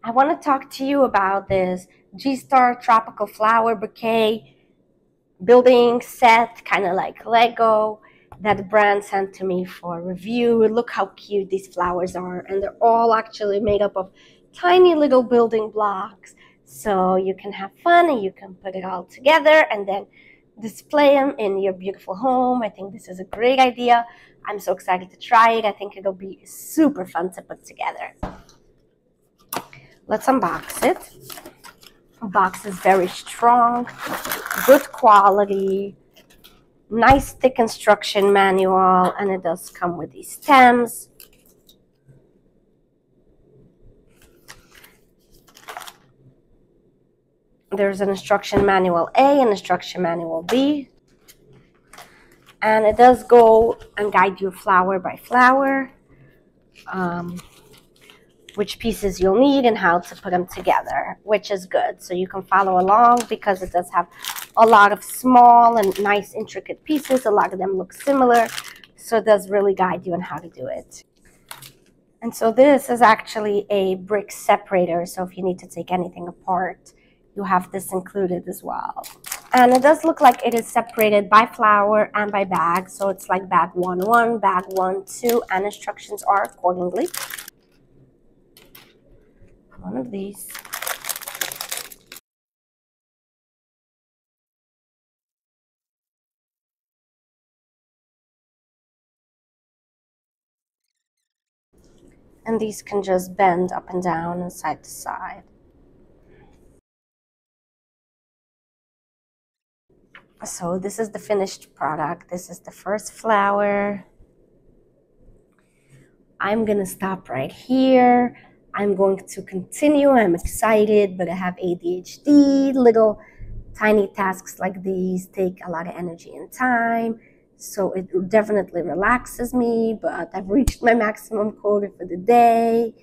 I want to talk to you about this G-Star Tropical Flower Bouquet building set, kind of like Lego, that the brand sent to me for review. Look how cute these flowers are, and they're all actually made up of tiny little building blocks. So you can have fun and you can put it all together and then display them in your beautiful home. I think this is a great idea. I'm so excited to try it. I think it'll be super fun to put together. Let's unbox it. The box is very strong, good quality, nice thick instruction manual, and it does come with these stems. There's an instruction manual A and instruction manual B. And it does go and guide you flower by flower, which pieces you'll need and how to put them together, which is good. So you can follow along because it does have a lot of small and nice intricate pieces. A lot of them look similar. So it does really guide you on how to do it. And so this is actually a brick separator. So if you need to take anything apart, you have this included as well. And it does look like it is separated by flower and by bag. So it's like bag 1-1, bag 1-2, and instructions are accordingly. One of these. And these can just bend up and down and side to side. So this is the finished product. This is the first flower. I'm gonna stop right here. I'm going to continue. I'm excited, but I have ADHD. Little tiny tasks like these take a lot of energy and time. So it definitely relaxes me, but I've reached my maximum quota for the day.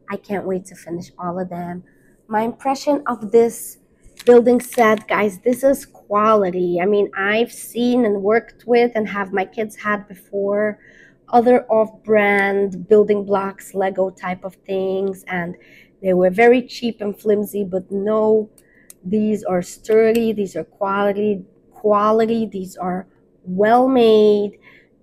I can't wait to finish all of them. My impression of this building set, guys, this is quality. I mean, I've seen and worked with and have my kids had before other off-brand building blocks, Lego type of things, and they were very cheap and flimsy, but no, these are sturdy, these are quality, these are well made,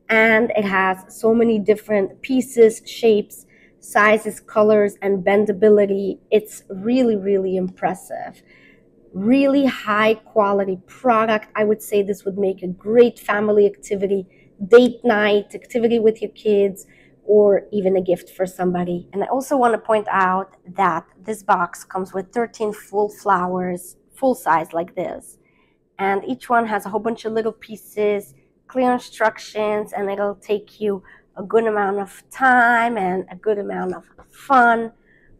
and it has so many different pieces, shapes, sizes, colors, and bendability. It's really, really impressive. Really high quality product. I would say this would make a great family activity, date night activity with your kids, or even a gift for somebody. And I also want to point out that this box comes with 13 full flowers, full size like this. And each one has a whole bunch of little pieces, clear instructions, and it'll take you a good amount of time and a good amount of fun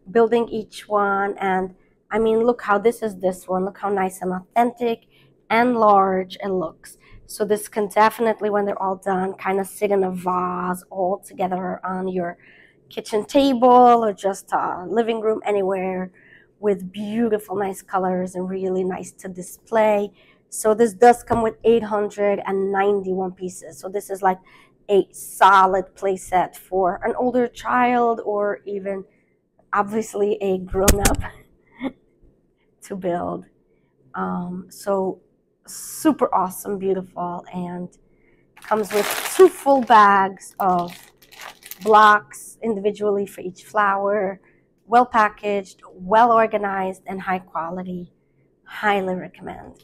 building each one. And I mean, look how this one. Look how nice and authentic and large it looks. So this can definitely, when they're all done, kind of sit in a vase all together on your kitchen table or just living room, anywhere, with beautiful, nice colors and really nice to display. So this does come with 891 pieces. So this is like a solid play set for an older child or even obviously a grown-up to build. So super awesome, beautiful, and comes with 2 full bags of blocks individually for each flower. Well packaged, well organized, and high quality. Highly recommend.